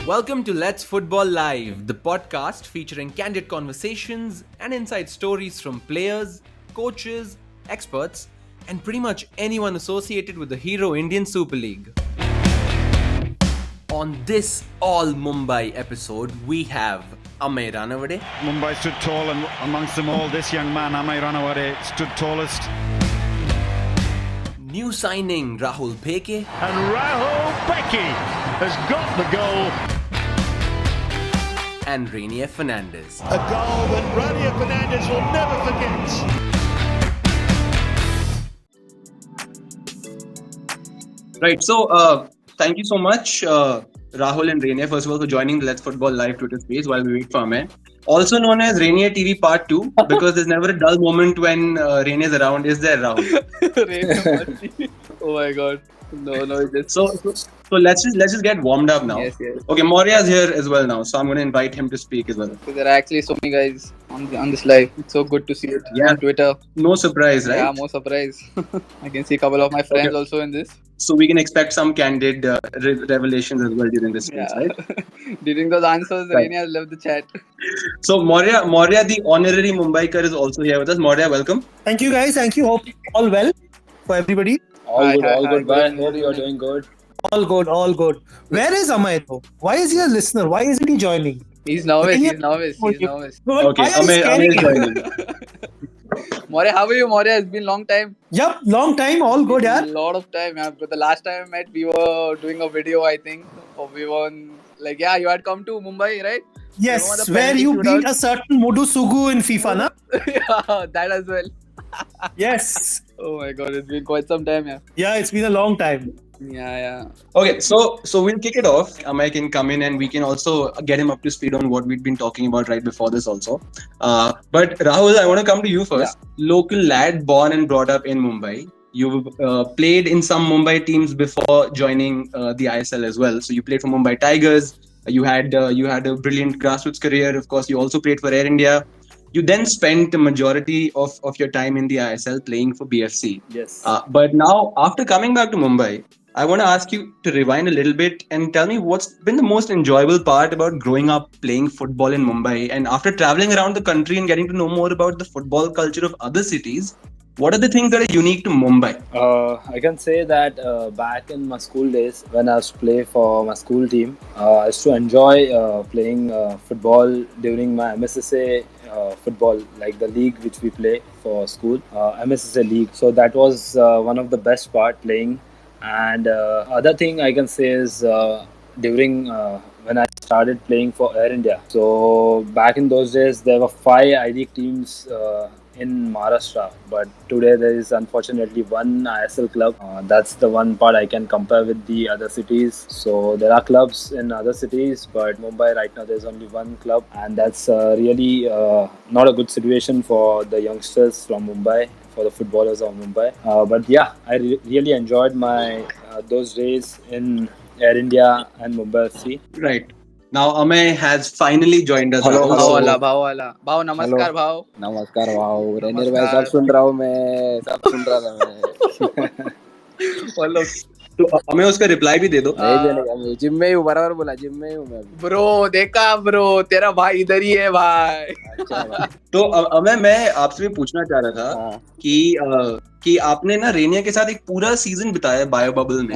Welcome to Let's Football Live, the podcast featuring candid conversations and inside stories from players, coaches, experts, and pretty much anyone associated with the hero Indian Super League. On this All Mumbai episode, we have Amey Ranawade. Mumbai stood tall, and amongst them all, this young man, Amey Ranawade, stood tallest. New signing Rahul Bheke. And Rahul Bheke has got the goal. And Raynier Fernandes. A goal that Raynier Fernandes will never forget. Right, so thank you so much, Rahul and Raynier, first of all, for joining the Let's Football Live Twitter space while we wait for Amey. Also known as Raynier TV Part 2, because there's never a dull moment when Raynier's around. Is there, Rahul? Raynier. Oh my god. No, just... So let's just get warmed up now. Yes. Okay, Maurya's here as well now, so I'm going to invite him to speak as well. So there are actually so many guys on this live. It's so good to see it on Twitter. No surprise, right? Yeah, more surprise. I can see a couple of my friends also in this. So we can expect some candid revelations as well during this space, right? During those answers, Right. Raynier left the chat. So Maurya, the honorary Mumbaiker, is also here with us. Maurya, welcome. Thank you guys. Thank you. Hope all well for everybody. All good. Bye. Hope you are doing good. All good. Where is Amey though? Why is he a listener? Why isn't he joining? He's nervous. No, Okay, why are you Amey is scaring him? joining. Maurya, how are you, Maurya? It's been a long time. Yup, long time. All good, A yeah. lot of time, yeah. But the last time I met, we were doing a video, I think. Or we were on, you had come to Mumbai, right? Yes, the where penalty you shootout? beat a certain Modu Sugu in FIFA, na? Yeah, that as well. Yes. Oh my god, it's been quite some time, yeah. Yeah, it's been a long time. Yeah. Okay, so we'll kick it off. Amey can come in and we can also get him up to speed on what we'd been talking about right before this also. But Rahul, I want to come to you first. Yeah. Local lad, born and brought up in Mumbai. You played in some Mumbai teams before joining the ISL as well. So you played for Mumbai Tigers. You had a brilliant grassroots career. Of course, you also played for Air India. You then spent the majority of your time in the ISL playing for BFC. Yes. But now, after coming back to Mumbai, I want to ask you to rewind a little bit and tell me what's been the most enjoyable part about growing up playing football in Mumbai. And after traveling around the country and getting to know more about the football culture of other cities, what are the things that are unique to Mumbai? I can say that back in my school days, when I used to play for my school team, I used to enjoy playing football during my MSSA football, like the league which we play for school, MSSA league. So that was one of the best part playing. And other thing I can say is during when I started playing for Air India. So back in those days, there were 5 I-League teams in Maharashtra, but today there is unfortunately one ISL club. That's the one part I can compare with the other cities. So there are clubs in other cities, but Mumbai right now there's only one club, and that's really not a good situation for the youngsters from Mumbai, for the footballers of Mumbai. But yeah, I really enjoyed my those days in Air India and Mumbai FC. Right. Now, Amey has finally joined us. Hello. भाव नमस्कार भाव. नमस्कार भाव. Rainier भाई सब सुन रहा हूँ मैं. सब सुन रहा था मैं. Follow. तो हमें उसका रिप्लाई भी दे दो. नहीं देने का मैं जिम में ही हूँ. बराबर बोला. जिम में ही हूँ मैं. Bro, देखा bro, तेरा भाई इधर ही है भाई. तो अमय, मैं आपसे भी पूछना चाह रहा था कि आपने ना रेनिया के साथ एक पूरा सीजन बिताया बायो बबल में.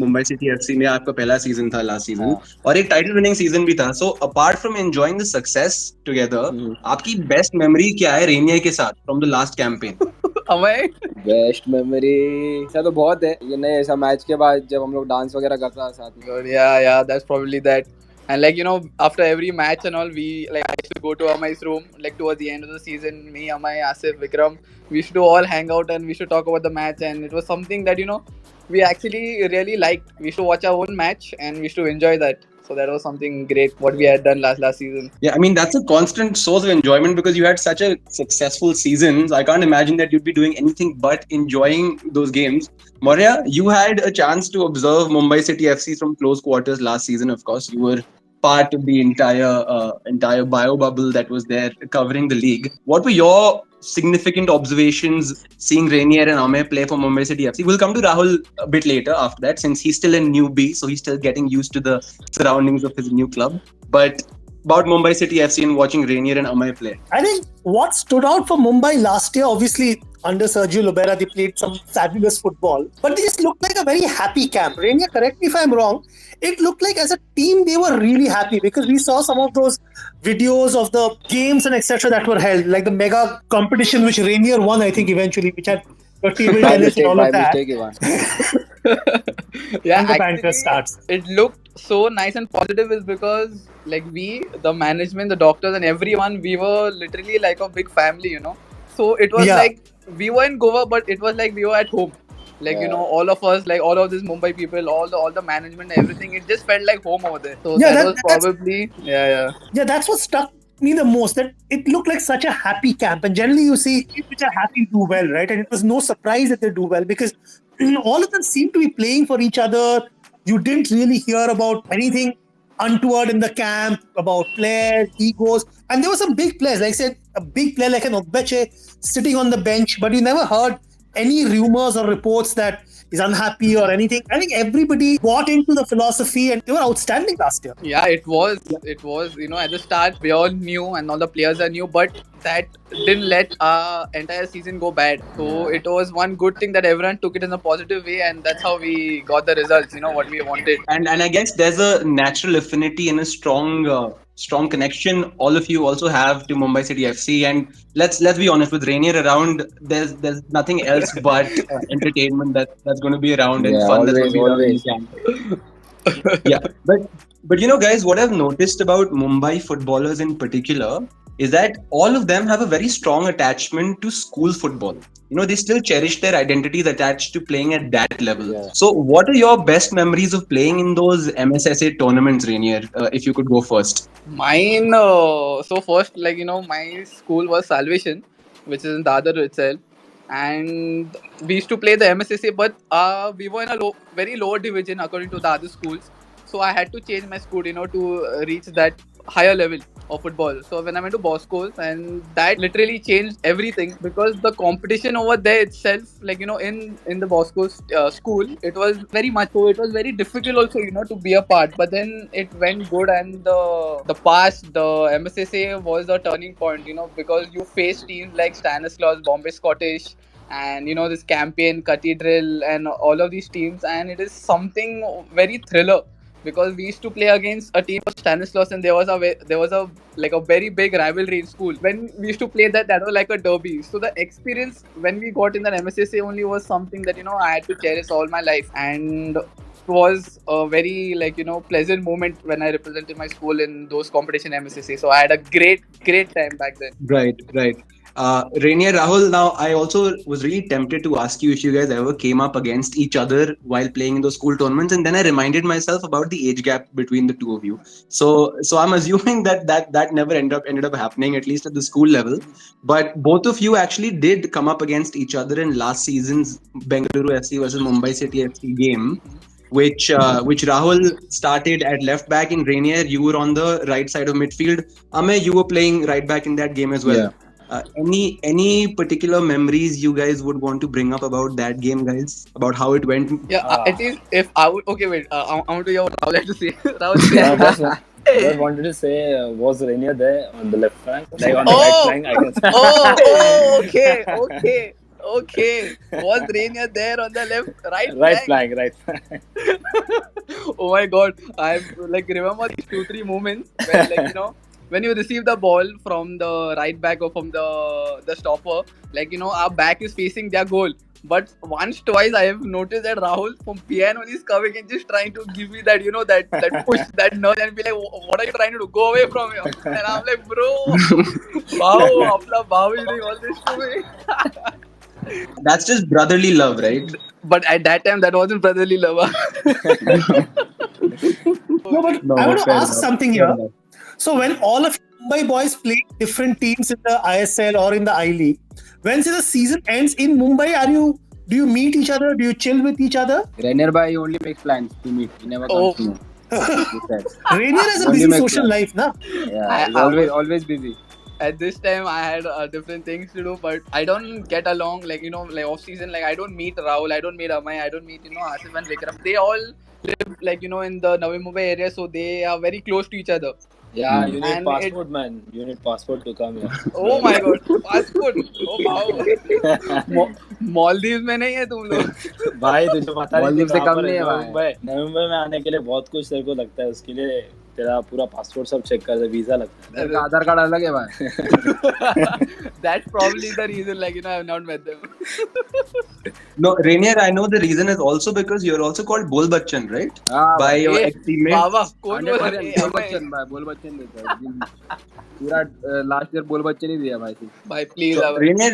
मुंबई सिटी एफसी में आपका पहला सीजन था, लास्ट सीजन, और एक टाइटल विनिंग सीजन भी था. So apart from enjoying the success together, आपकी बेस्ट मेमोरी क्या है रेनिया के साथ from the last campaign? Amay, best memory ऐसा तो बहुत है. ये नहीं, ऐसा मैच के बाद जब हम लोग डांस वगैरह करता था साथ में. yeah, that's probably that. And after every match and all, I used to go to Amay's room, towards the end of the season, me, Amay, Asif, Vikram, we used to all hang out and we used to talk about the match, and it was something that, we actually really liked. We used to watch our own match and we used to enjoy that. So that was something great, what we had done last season. Yeah, I mean, that's a constant source of enjoyment because you had such a successful season. I can't imagine that you'd be doing anything but enjoying those games. Maurya, you had a chance to observe Mumbai City FC from close quarters last season, of course. You were part of the entire bio bubble that was there covering the league. What were your significant observations seeing Raynier and Amey play for Mumbai City FC. We'll come to Rahul a bit later after that, since he's still a newbie, so he's still getting used to the surroundings of his new club. But about Mumbai City FC and watching Raynier and Amey play. I think what stood out for Mumbai last year, obviously under Sergio Lobera, they played some fabulous football, but they just looked like a very happy camp. Raynier, correct me if I'm wrong, it looked like as a team they were really happy, because we saw some of those videos of the games and etc. that were held, like the mega competition which Raynier won, I think eventually, which had table tennis and all of that. Yeah, and the banter starts. It looked so nice and positive is because like we, the management, the doctors and everyone, we were literally like a big family, you know. So it was like we were in Goa, but it was like we were at home. Like, you know, all of us, like all of these Mumbai people, all the management, everything, it just felt like home over there. So that was probably that's what struck me the most, that it looked like such a happy camp. And generally you see teams which are happy do well, right? And it was no surprise that they do well, because all of them seem to be playing for each other. You didn't really hear about anything untoward in the camp, about players, egos. And there were some big players, like I said, a big player like an Ogbeche sitting on the bench, but you never heard any rumors or reports that he's unhappy or anything. I think everybody bought into the philosophy and they were outstanding last year. Yeah, it was, you know, at the start we all knew and all the players are new, but that didn't let our entire season go bad. So it was one good thing that everyone took it in a positive way, and that's how we got the results, you know, what we wanted. And I guess there's a natural affinity and a strong connection all of you also have to Mumbai City FC. And let's be honest, with Raynier around, there's nothing else but entertainment that's going to be around and fun that's going to be around. Yeah, but you know, guys, what I've noticed about Mumbai footballers in particular is that all of them have a very strong attachment to school football. You know, they still cherish their identities attached to playing at that level. Yeah. So what are your best memories of playing in those MSSA tournaments, Raynier? If you could go first. Mine, so first, like, you know, my school was Salvation, which is in Dadar itself. And we used to play the MSSA, but we were in a very lower division according to the other schools. So I had to change my school, you know, to reach that higher level of football. So when I went to Bosco's, and that literally changed everything, because the competition over there itself, like, you know, in the Bosco's school, it was very much so. It was very difficult also, you know, to be a part. But then it went good, and the past, the MSSA was the turning point, you know, because you face teams like Stanislaus, Bombay Scottish, and you know, this Campaign, Cathedral, and all of these teams, and it is something very thriller. Because we used to play against a team of Stanislaus, and there was a like a very big rivalry in school. When we used to play that was like a derby. So the experience when we got in that MSSA only was something that, you know, I had to cherish all my life, and it was a very, like, you know, pleasant moment when I represented my school in those competition MSSA. So I had a great time back then. Right. Raynier, Rahul, now I also was really tempted to ask you if you guys ever came up against each other while playing in those school tournaments, and then I reminded myself about the age gap between the two of you. So I'm assuming that never ended up happening, at least at the school level. But both of you actually did come up against each other in last season's Bengaluru FC versus Mumbai City FC game, which Rahul started at left back. In Raynier, you were on the right side of midfield. Amey, you were playing right back in that game as well. Yeah. Any particular memories you guys would want to bring up about that game, guys? About how it went? Yeah, at least if I would... Okay, wait. I want to hear what Rahul had to say. I wanted to say, was Raynier there on the left flank? Like on the right flank, I guess. Okay. Was Raynier there on the right flank? Oh my God. I like remember these 2-3 moments when, like, you know, when you receive the ball from the right back or from the stopper, like, you know, our back is facing their goal. But twice I have noticed that Rahul from piano is coming and just trying to give me that, you know, that push, that nudge, and be like, what are you trying to do? Go away from here. And I'm like, bro, Babu is doing all this to me. That's just brotherly love, right? But at that time, that wasn't brotherly love. No, I want to ask something here. So when all of Mumbai boys play different teams in the ISL or in the I-League, when the season ends in Mumbai, do you meet each other? Do you chill with each other? Raynier bhai only makes plans to meet. He never comes to me. Raynier has a busy social life, na? Yeah, he's always busy. at this time I had different things to do, but I don't get along. Like like off season, like I don't meet Rahul, I don't meet Amey, I don't meet Asif and Vikram. They all live like in the Navi Mumbai area, so they are very close to each other. Yeah, you need And passport, man. You need passport to come here. Oh my god, passport! Oh wow. Maldives में नहीं है तुम लोग? भाई तुझे पता नहीं Maldives से कहाँ कम पर नहीं है भाई। नवंबर में आने के लिए बहुत कुछ तेरे को लगता है, उसके लिए तेरा पूरा पासपोर्ट सब चेक करते, वीजा लगता है। तेरा आधार कार्ड अलग है भाई। That's probably the reason, like I have not met them. No, Raynier, I know the reason is also because you're also called Bol Bachchan, right? By your ex-teammates. बाबा कौन बोल रहा है? बोल बच्चन भाई, बोल बच्चन देता है। पूरा लास्ट ईयर बोल बच्चन ही दिया भाई। भाई please. So, Raynier,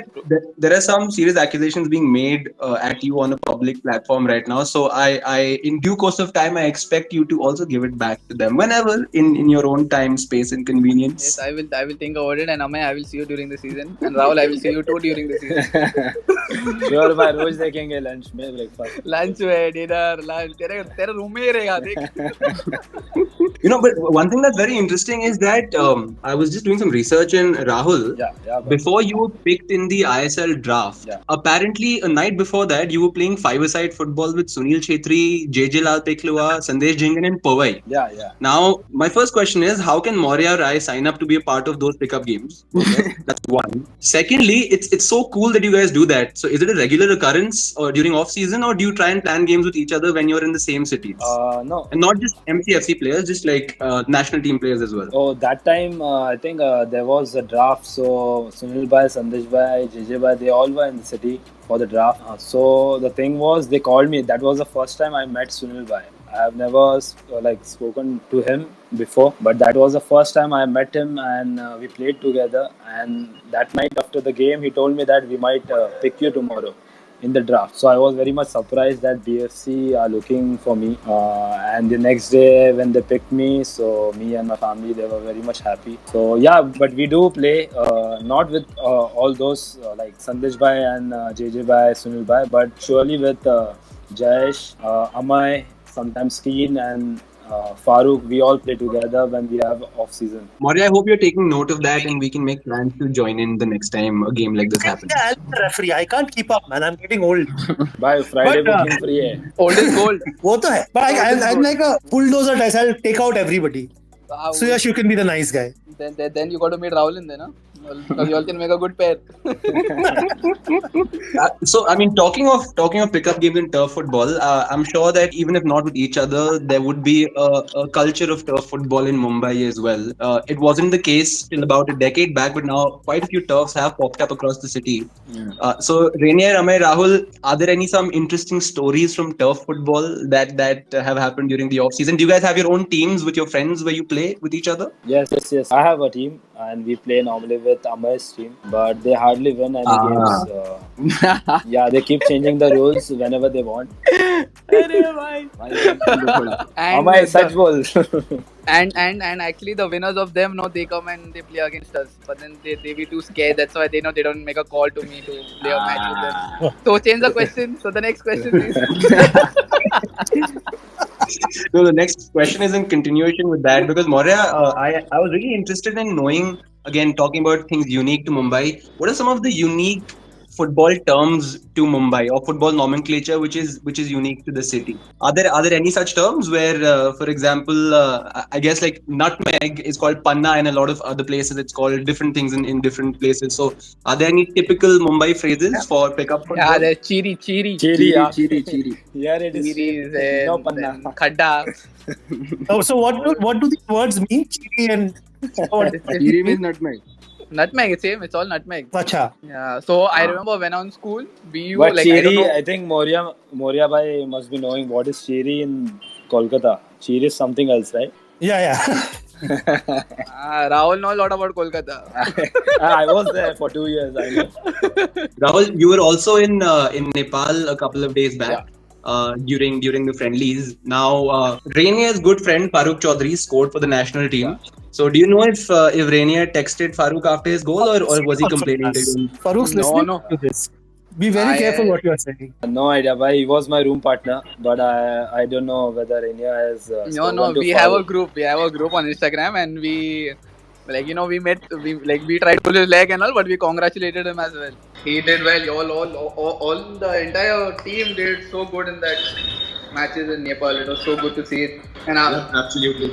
there are some serious accusations being made at you on a public platform right now. So I, in due course of time, I expect you to also give it back to them whenever, in your own time, space, and convenience. Yes, I will think about it, and Amey, I will see you during the season, and Rahul, I will see you too during the season. Sure भाई, रोज देखेंगे lunch में, breakfast. Lunch में, dinner, lunch, तेरे room में ही रहेगा देख। But one thing that's very interesting is that I was just doing some research in Rahul. Yeah, before you were picked in the ISL draft, apparently a night before that you were playing five-a-side football with Sunil Chhetri, JJ Lal Peklua, Sandesh Jhingan and Powai. Yeah. Now, my first question is, how can Maurya Rai sign up to be a part of those pickup games? That's one. Secondly, it's so cool that you guys do that. So is it a regular occurrence or during off-season, or do you try and plan games with each other when you're in the same cities? No. And not just MCFC players, just like national team players as well. Oh, that time I think there was a draft, so Sunil Bhai, Sandesh Bhai, JJ Bhai, they all were in the city for the draft. So the thing was, they called me. That was the first time I met Sunil Bhai. I have never spoken to him before, but that was the first time I met him, and we played together. And that night after the game, he told me that we might pick you tomorrow in the draft. So I was very much surprised that BFC are looking for me. And the next day when they picked me, so me and my family, they were very much happy. So yeah, but we do play not with all those like Sandesh Bhai and JJ Bhai, Sunil Bhai, but surely with Jayesh, Amey, sometimes Keen and Farooq. We all play together when we have off season. Maurya, I hope you're taking note of that, and we can make plans to join in the next time a game like this happens. Yeah, I'll be the referee. I can't keep up, man. I'm getting old. By Friday booking free hai. Old is gold. वो तो है. But I'm like a bulldozer type. I'll take out everybody. So Yash, you can be the nice guy. Then you got to meet Rahul in there, no? You all can make a good pair. So, I mean, talking of pickup games in turf football, I'm sure that even if not with each other, there would be a culture of turf football in Mumbai as well. It wasn't the case till about a decade back, but now quite a few turfs have popped up across the city. Yeah. So, Raynier, Amey, Rahul, are there some interesting stories from turf football that have happened during the off season? Do you guys have your own teams with your friends where you play with each other? Yes. I have a team, and we play normally with Amey's team, but they hardly win any games. Yeah, they keep changing the rules whenever they want. Amey, such balls. And actually the winners of them, they come and they play against us, but then they be too scared. That's why they don't make a call to me to play a match with them. So change the question. So the next question please. So the next question is in continuation with that, because Maurya, I was really interested in knowing, again, talking about things unique to Mumbai, what are some of the unique football terms to Mumbai, or football nomenclature which is unique to the city? Are there any such terms where, for example, I guess like nutmeg is called panna, and a lot of other places it's called different things in different places. So are there any typical Mumbai phrases for pickup football? Yeah, there's chiri. Yeah, it is. Chiri, no panna. Khadda. So what do these words mean? Chiri and Chiri means nutmeg. Nutmeg, same. It's all nutmeg. Acha. Yeah. So I remember when I was in school, we But like chiri, I don't know. I think Maurya Bhai must be knowing what is chiri in Kolkata. Chiri is something else, right? Yeah. Rahul knows a lot about Kolkata. I was there for 2 years. I know. Rahul, you were also in Nepal a couple of days back. During the friendlies. Now, Raynier's good friend Farooq Chaudhary scored for the national team. So, do you know if Raynier texted Farooq after his goal, or was he complaining to him? Farouk's listening to this. Be very careful what you are saying. No idea why. He was my room partner, but I don't know whether Raynier has. No. We have a group. We have a group on Instagram, and we Like we tried to pull his leg and all, but we congratulated him as well. He did well. All the entire team did so good in that matches in Nepal. It was so good to see it. And Absolutely.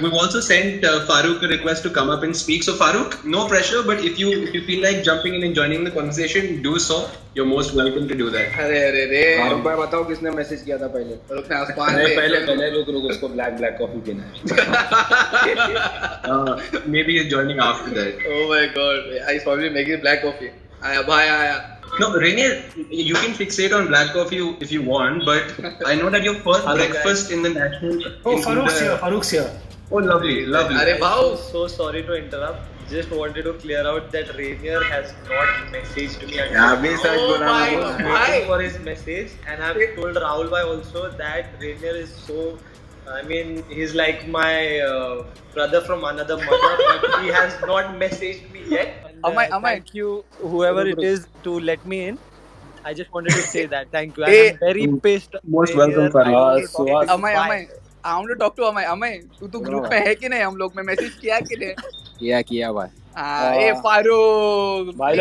We've also sent Farooq a request to come up and speak. So Farooq, no pressure, but if you feel like jumping in and joining the conversation, do so. You're most welcome to do that. अरे फारूक भाई बताओ किसने message किया था पहले? पहले रुक उसको ब्लैक कॉफी पीना है. Maybe he's joining after that. Oh my god, he's probably making black coffee. Aaya. No, Raynier, you can fixate on black coffee if you want, but I know that your first breakfast in the national. Oh, Farouk's here. Oh, lovely. Arey bhau. So sorry to interrupt. Just wanted to clear out that Raynier has not messaged me. यहाँ भी सच बोला I was waiting for his message, and I've told Rahul bhai also that Raynier is so. I mean, he's like my brother from another mother, but he has not messaged me yet. And, thank you, whoever it is, to let me in. I just wanted to say that. Thank you. Hey, I'm very pissed. Most welcome, Farooq. Amey, I want to talk to Amey. Amey, तू group में है कि नहीं? हम लोग में message किया कि नहीं? किया भाई. ए फारूक भाई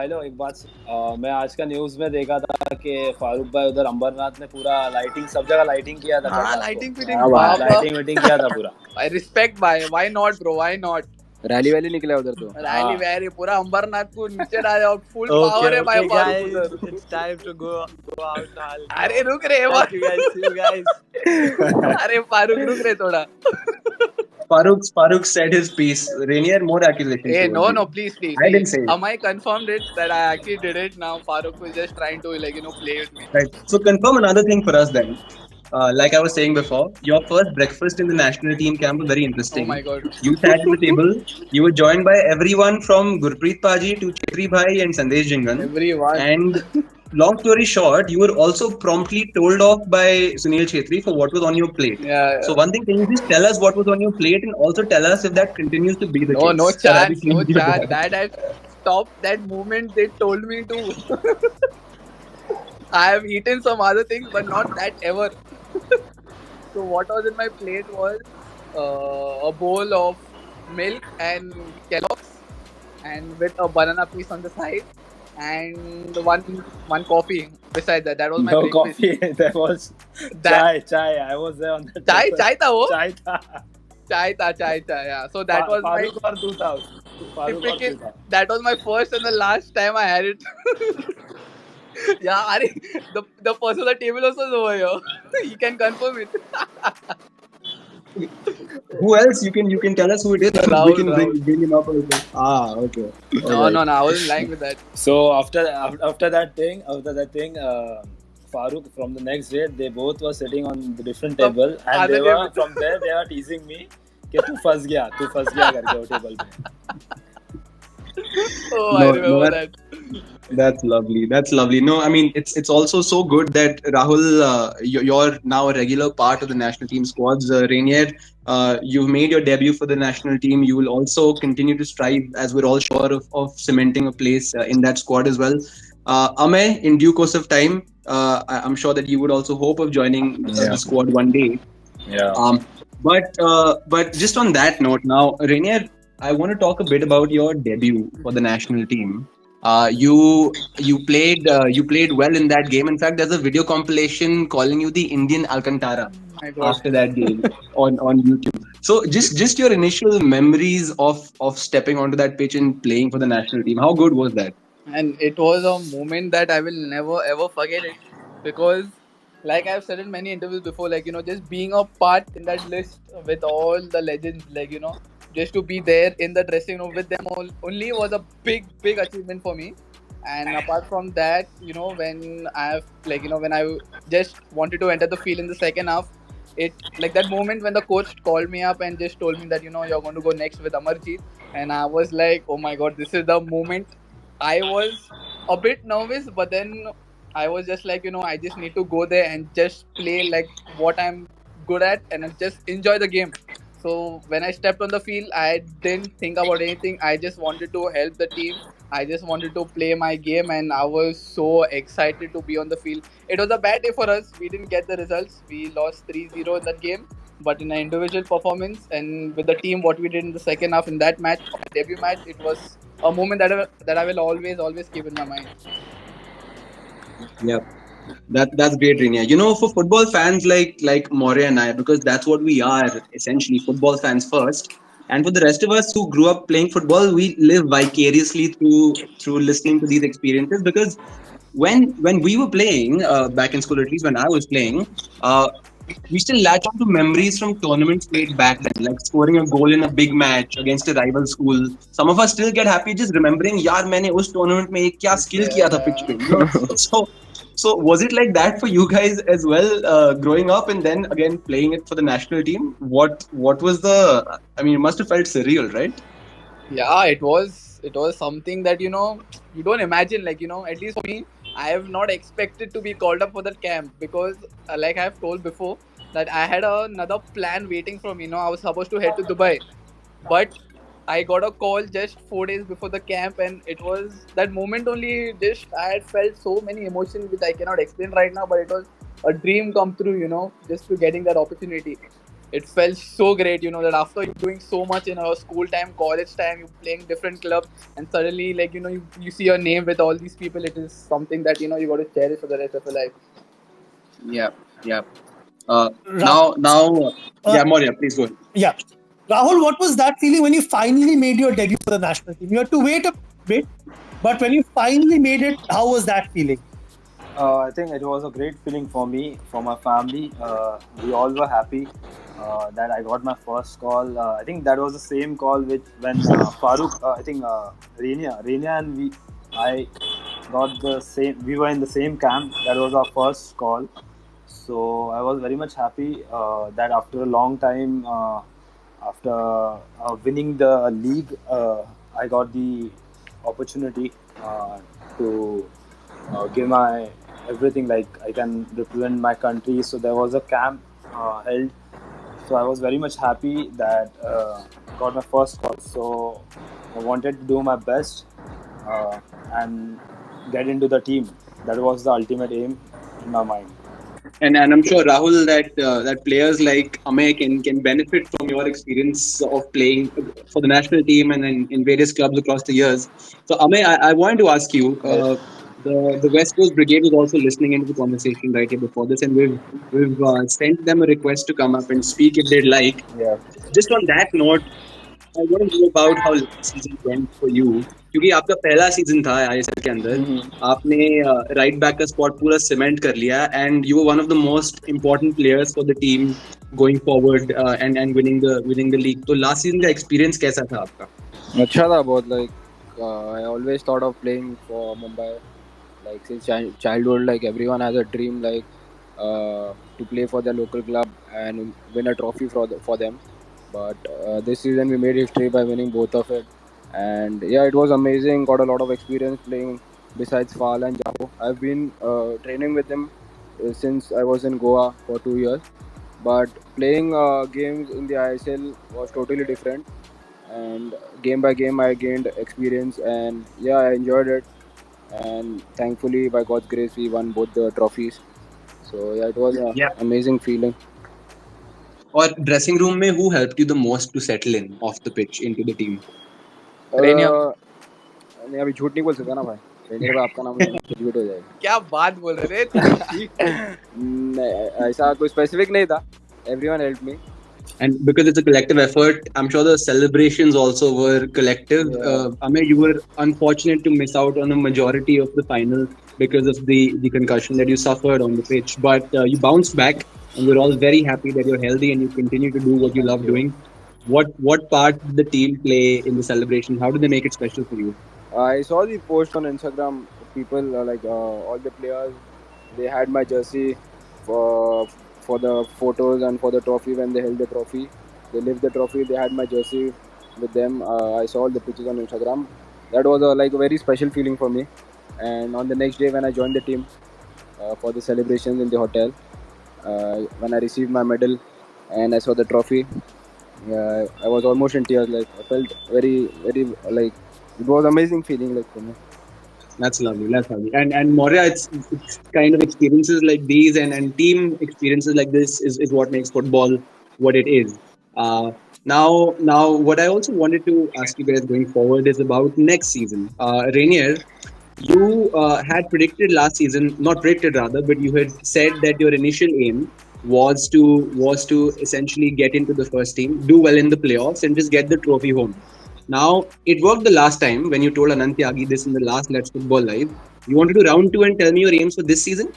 लोग एक बात मैं आज का न्यूज़ में देखा था कि फारूक भाई उधर अंबरनाथ ने पूरा लाइटिंग सब जगह लाइटिंग किया था. हाँ, लाइटिंग किया था पूरा. I respect भाई. Why not bro? Why not? Rally valley निकला उधर तो. रैली पूरा अंबरनाथ को नीचे डाला और फुल पावर है भाई फारूक उधर. It's time to go out now. अरे रुक रे you guys. अरे फारूक रुक रे थोड़ा. Farooq said his piece. Raynier, more accusations. Hey, no, please. I didn't say it. Amey confirmed it that I actually did it. Now Farooq was just trying to play with me. Right. So confirm another thing for us then. Like I was saying before, your first breakfast in the national team camp was very interesting. Oh my god. You sat at the table. You were joined by everyone from Gurpreet Paji to Chetri Bhai and Sandesh Jingan. Everyone. And long story short, you were also promptly told off by Sunil Chetri for what was on your plate. Yeah. So one thing, can you just tell us what was on your plate and also tell us if that continues to be the case? No chance. That I stopped that moment they told me to. I have eaten some other things, but not that ever. So what was in my plate was a bowl of milk and Kellogg's, and with a banana piece on the side, and one coffee beside that. That was my breakfast. Coffee. There was chai. I was there on the chai tha wo? Chai tha. Chai. Yeah. So that was my. Typical. That was my first and the last time I had it. Yeah, the person at the table also is over here. He can confirm it. Who else? You can tell us who it is. Rahul, we can bring him up also. Okay. No, I wasn't lying with that. So after that thing, Farooq from the next day, they both were sitting on the different table, and from there they were teasing me कि तू फंस गया करके वो table पे. Oh, I remember that. That's lovely. No, I mean it's also so good that Rahul, you're now a regular part of the national team squads. Raynier, you've made your debut for the national team. You will also continue to strive, as we're all sure of cementing a place in that squad as well. Amey, in due course of time, I'm sure that you would also hope of joining the squad one day. Yeah. But just on that note, now Raynier, I want to talk a bit about your debut for the national team. You played well in that game. In fact, there's a video compilation calling you the Indian Alcantara after that game on YouTube. So just your initial memories of stepping onto that pitch and playing for the national team. How good was that? And it was a moment that I will never ever forget it, because like I've said in many interviews before, just being a part in that list with all the legends, just to be there in the dressing room with them all only was a big achievement for me. And apart from that, when I just wanted to enter the field in the second half, it that moment when the coach called me up and just told me that you're going to go next with Amarjeet, and I was like, oh my god, this is the moment. I was a bit nervous, but then I was just I just need to go there and just play what I'm good at and just enjoy the game. So when I stepped on the field, I didn't think about anything. I just wanted to help the team. I just wanted to play my game, and I was so excited to be on the field. It was a bad day for us. We didn't get the results. We lost 3-0 in that game. but in an individual performance and with the team, what we did in the second half in that match, my debut match, it was a moment that I will always keep in my mind. Yeah. That's great, Rania. You know, for football fans like Moria and I, because that's what we are essentially, football fans first. And for the rest of us who grew up playing football, we live vicariously through listening to these experiences. Because when we were playing back in school, at least when I was playing, we still latch on to memories from tournaments played back then, like scoring a goal in a big match against a rival school. Some of us still get happy just remembering, यार मैंने उस tournament में क्या skill किया था pitch पे. You know? So was it like that for you guys as well, growing up and then again playing it for the national team? What was the? I mean, it must have felt surreal, right? Yeah, it was. It was something that you don't imagine. Like at least for me, I have not expected to be called up for that camp because, like I have told before, that I had another plan waiting for me. I was supposed to head to Dubai, but I got a call just 4 days before the camp, and it was that moment only. Just I had felt so many emotions which I cannot explain right now, but it was a dream come true. Just to getting that opportunity. It felt so great, that after doing so much in our school time, college time, you're playing different clubs, and suddenly, like you see your name with all these people. It is something that you got to cherish for the rest of your life. Yeah, yeah. Ra- Yeah, uh, Moria, please go ahead. yeah. Rahul, what was that feeling when you finally made your debut for the national team? You had to wait a bit, but when you finally made it, how was that feeling? I think it was a great feeling for me, for my family. We all were happy that I got my first call. I think that was the same call which when Farooq, Raynier and I got the same. We were in the same camp. That was our first call. So I was very much happy that after a long time, after winning the league, I got the opportunity to give my everything. Like I can represent my country. So there was a camp held. So I was very much happy that got my first call. So I wanted to do my best and get into the team. That was the ultimate aim in my mind. And I'm sure, Rahul, that players like Amey can benefit from your experience of playing for the national team and in various clubs across the years. So Amey, I wanted to ask you. The West Coast Brigade was also listening into the conversation right here before this, and we've sent them a request to come up and speak if they'd like. Yeah. Just on that note, I want to know about how last season went for you. क्योंकि आपका पहला season था ISL के अंदर, आपने right back का spot पूरा cement कर लिया and you were one of the most important players for the team going forward and winning the league. तो लास्ट सीजन का एक्सपीरियंस कैसा था आपका? अच्छा था बहुत. Like I always thought of playing for Mumbai. Like since childhood, like everyone has a dream, like to play for their local club and win a trophy for them. But this season we made history by winning both of it, and yeah, it was amazing. Got a lot of experience playing besides Fal and Jao. I've been training with them since I was in Goa for 2 years, but playing games in the ISL was totally different. And game by game, I gained experience, and yeah, I enjoyed it. And thankfully, by God's grace, we won both the trophies. So yeah, it was an amazing feeling. और dressing room में who helped you the most to settle in off the pitch into the team? Raynier. नहीं, अभी झूठ नहीं बोल सकता ना भाई. रेनियर भाई आपका नाम झूठ हो जाएगा. क्या बात बोल रहे थे? ऐसा कोई स्पेसिफिक नहीं था. Everyone helped me. And because it's a collective effort, I'm sure the celebrations also were collective. Amey, you were unfortunate to miss out on a majority of the final because of the concussion that you suffered on the pitch. But you bounced back, and we're all very happy that you're healthy and you continue to do what you love doing. What part did the team play in the celebration? How did they make it special for you? I saw the post on Instagram. People all the players, they had my jersey for the photos and for the trophy. When they held the trophy, they lifted the trophy, they had my jersey with them. I saw all the pictures on Instagram. That was a very special feeling for me. And on the next day when I joined the team for the celebrations in the hotel, when I received my medal and I saw the trophy, I was almost in tears. Like I felt very, very it was amazing feeling for me. That's lovely. That's lovely. And Moria, it's kind of experiences like these and team experiences like this is what makes football what it is. Now, what I also wanted to ask you guys going forward is about next season. Rainier, you had predicted last season, not predicted rather, but you had said that your initial aim was to essentially get into the first team, do well in the playoffs, and just get the trophy home. Now it worked the last time when you told Anant Tyagi this in the last Let's Football Live. You wanted to round two and tell me your aims for this season?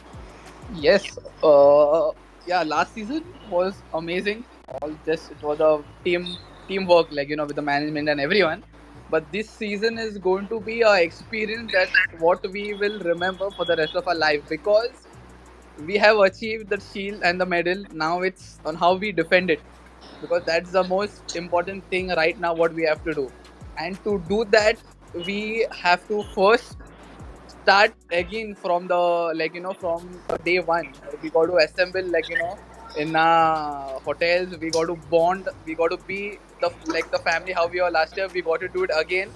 Yes. Yeah. Last season was amazing. All just it was a teamwork, like with the management and everyone. But this season is going to be a experience that what we will remember for the rest of our life, because we have achieved the shield and the medal. Now it's on how we defend it, because that's the most important thing right now. What we have to do, and to do that, we have to first start again from the from day one. We got to assemble in hotels. We got to bond. We got to be the family how we were last year. We got to do it again.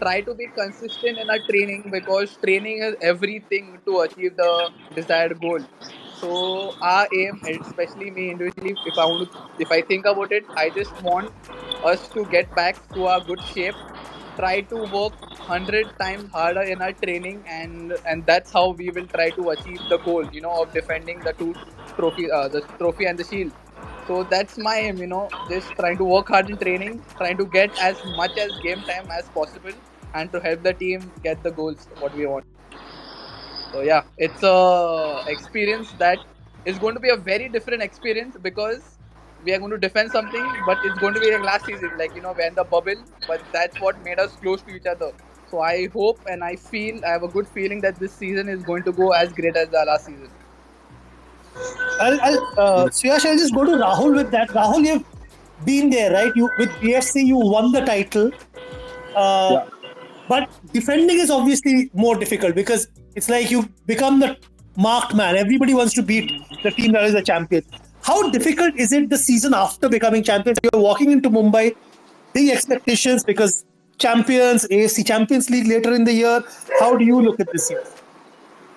Try to be consistent in our training, because training is everything to achieve the desired goal. So our aim, especially me individually, if I think about it, I just want us to get back to our good shape, try to work 100 times harder in our training, and that's how we will try to achieve the goal of defending the two the trophy and the shield. So that's my aim, just trying to work hard in training, trying to get as much as game time as possible, and to help the team get the goals what we want. So yeah, it's a experience that is going to be a very different experience, because we are going to defend something, but it's going to be like last season, we're in the bubble, but that's what made us close to each other. So I hope and I have a good feeling that this season is going to go as great as the last season. Suyash, I'll just go to Rahul with that. Rahul, you've been there, right? You with BFC, you won the title. But defending is obviously more difficult, because it's like you become the marked man. Everybody wants to beat the team that is the champion. How difficult is it the season after becoming champions? You're walking into Mumbai, big expectations, because champions, AFC Champions League later in the year. How do you look at this year?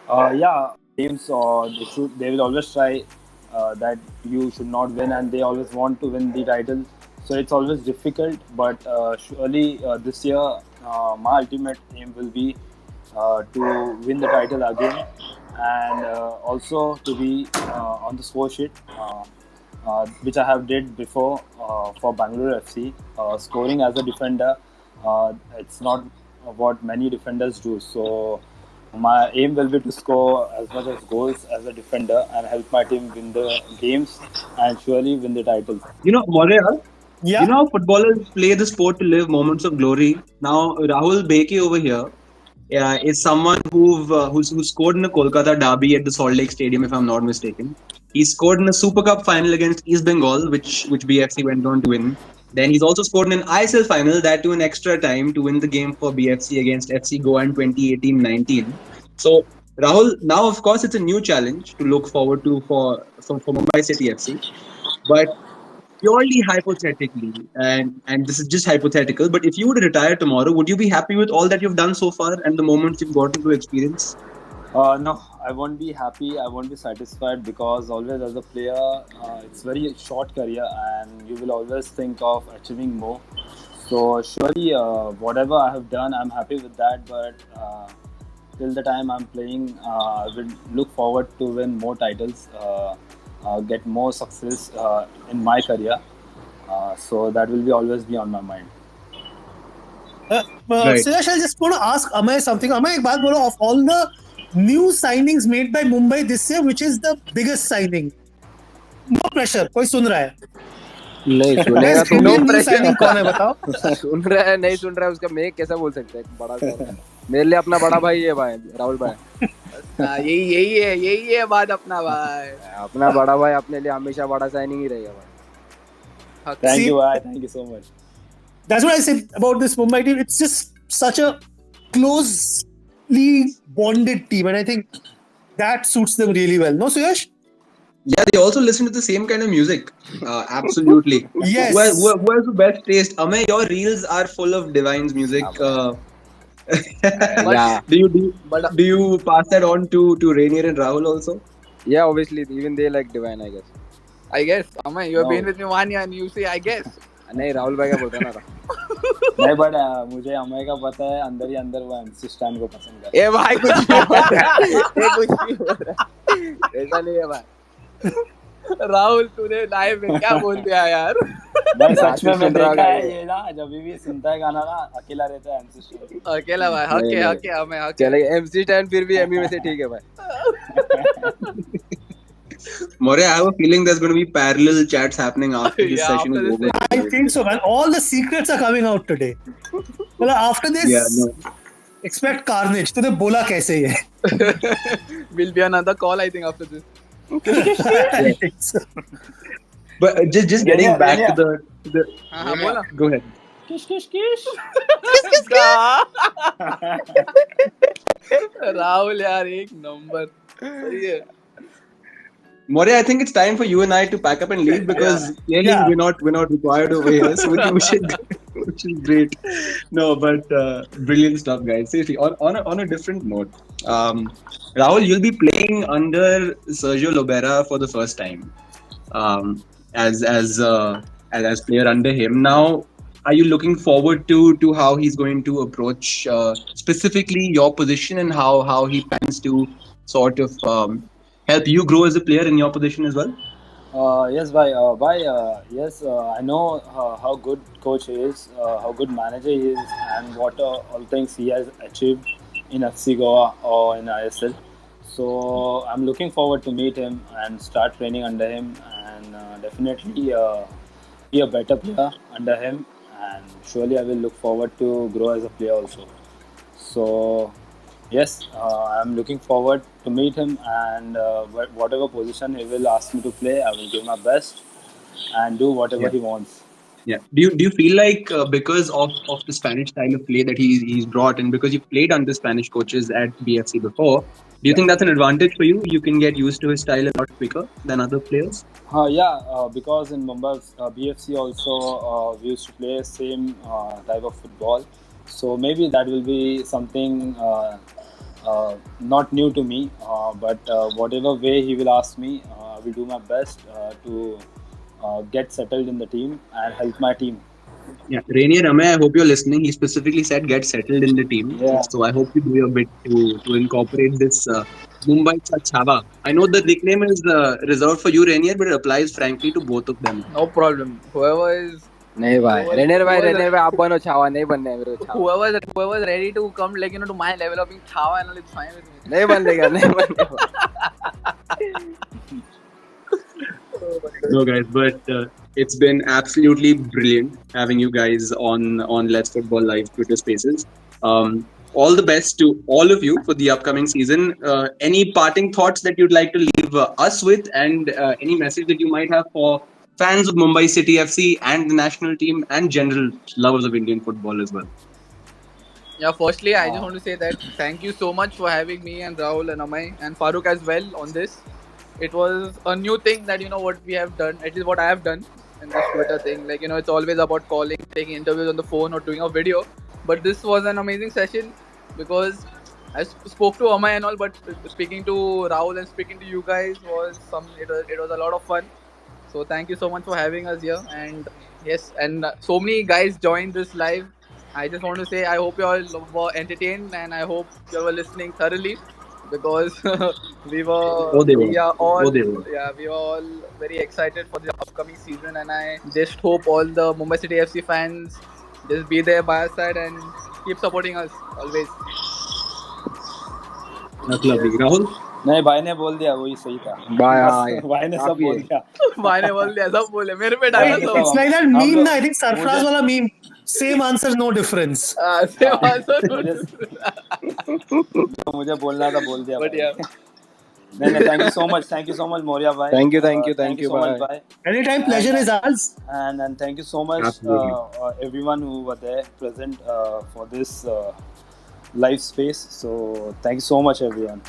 Yeah, teams they will always try that you should not win, and they always want to win the title. So it's always difficult, but surely this year my ultimate aim will be to win the title again, and also to be on the score sheet, which I have did before for Bangalore FC. Scoring as a defender, it's not what many defenders do. So my aim will be to score as much as goals as a defender and help my team win the games and surely win the titles. Montreal, Yeah. you know how footballers play the sport to live moments of glory. Now, Rahul Bheke over here is someone who scored in the Kolkata derby at the Salt Lake Stadium, if I'm not mistaken. He scored in a Super Cup final against East Bengal, which BFC went on to win. Then he's also scored in an ISL final, that to an extra time, to win the game for BFC against FC Goa in 2018-19. So, Rahul, now of course it's a new challenge to look forward to for Mumbai City FC. But purely hypothetically, and this is just hypothetical, but if you were to retire tomorrow, would you be happy with all that you've done so far and the moments you've gotten to experience? No, I won't be happy. I won't be satisfied, because always as a player, it's very short career, and you will always think of achieving more. So surely, whatever I have done, I'm happy with that. But till the time I'm playing, I will look forward to win more titles, get more success in my career. So that will be always be on my mind. Right. Suyash, I just want to ask Amey something. Amey, एक बात बोलो, of all the new signings made by Mumbai this year, which is the biggest signing? No pressure. कोई सुन रहा है? नहीं सुनेगा Best तो Indian new signing कौन है बताओ? सुन रहा है नहीं सुन रहा है उसका मैं कैसा बोल सकता है बड़ा मेरे लिए अपना बड़ा भाई है भाई राहुल भाई यही है बात अपना भाई. अपना बड़ा भाई अपने लिए हमेशा बड़ा साइनिंग ही रहेगा भाई. Thank you, bhai. Thank you so much. That's what I said about this Mumbai team. It's just such a closely bonded team, and I think that suits them really well. No, Suyash? Yeah, they also listen to the same kind of music. Absolutely. Yes. Who has the best taste? Amey, your reels are full of Divine's music. Yeah. Do you pass that on to Raynier and Rahul also? Yeah, obviously even they like Divine, I guess. I guess. Amey, you have been with me 1 year and you say I guess. नहीं राहुल भाई का बोल रहा ना नहीं but मुझे अमय का पता है अंदर ही अंदर वो MC स्टैन को पसंद करता है। ए भाई कुछ भी बोल रहा है। ये कुछ भी बोल रहा है। ऐसा नहीं है भाई। राहुल तूने लाइव में क्या बोल दिया यार? भाई सच में मैं देखा है ये ना जब भी सुनता है गाना ना अकेला रहता है MC स्टैन। अकेला भाई हक है हमें हक। चलेगा MC स्टैन फिर भी एमी में से ठीक है भाई। More, I have a feeling there's going to be parallel chats happening after this session is over. I think so, man. All the secrets are coming out today. Well, after this, expect carnage. तूने बोला कैसे ये? Will be another call, I think, after this. I think so. But just getting back to the बोला. Go ahead. किश राहुल यार एक number सही है. More, I think it's time for you and I to pack up and leave because clearly we're not required over here, so which is great. No, but brilliant stuff, guys. Seriously, on a different note, Rahul, you'll be playing under Sergio Lobera for the first time, as player under him. Now, are you looking forward to how he's going to approach specifically your position and how he plans to sort of help you grow as a player in your position as well? Yes, yes, I know how good coach he is, how good manager he is, and what all things he has achieved in FC Goa or in ISL. So I'm looking forward to meet him and start training under him, and definitely be a better player under him. And surely I will look forward to grow as a player also. So yes, I'm looking forward to meet him, and whatever position he will ask me to play, I will give my best and do whatever he wants. Yeah. Do you feel like because of the Spanish style of play that he's brought in, because you played under Spanish coaches at BFC before, do you think that's an advantage for you? You can get used to his style a lot quicker than other players? Because in Mumbai BFC also we used to play same type of football. So maybe that will be something not new to me, but whatever way he will ask me, I will do my best to get settled in the team and help my team. Yeah, Raynier, I hope you're listening. He specifically said get settled in the team. Yeah. So I hope you do your bit to incorporate this Mumbai Chava. I know the nickname is reserved for you, Raynier, but it applies frankly to both of them. No problem. Whoever is नहीं भाई Rainier भाई आप बनो छावा नहीं बनने है मेरे को whoever is ready to come to my level of being chava and all, it's fine with me. नहीं बनेगा No guys, but it's been absolutely brilliant having you guys on Let's Football Live Twitter Spaces. All the best to all of you for the upcoming season. Any parting thoughts that you'd like to leave us with, and any message that you might have for fans of Mumbai City FC and the national team and general lovers of Indian football as well? Yeah, firstly, I just want to say that thank you so much for having me and Rahul and Amey and Farooq as well on this. It was a new thing that, what we have done, at least what I have done in this Twitter thing. Like, it's always about calling, taking interviews on the phone or doing a video. But this was an amazing session because I spoke to Amey and all, but speaking to Rahul and speaking to you guys it was a lot of fun. So thank you so much for having us here. And yes, and so many guys joined this live. I just want to say I hope you all were entertained and I hope you were listening thoroughly because we are all very excited for the upcoming season, and I just hope all the Mumbai City FC fans just be there by our side and keep supporting us always. That's lovely. Rahul? नहीं भाई ने बोल दिया वही सही था भाई ने सब बोल दिया सब बोले मेरे पे डाला तो it's like that meme ना I think सरफराज वाला meme same answer no difference same answer no difference मुझे बोलना था बोल दिया but yeah नहीं thank you so much Moria bhai thank you so much bhai anytime pleasure is ours and thank you so much everyone who were there present for this live space, so thank you so much everyone.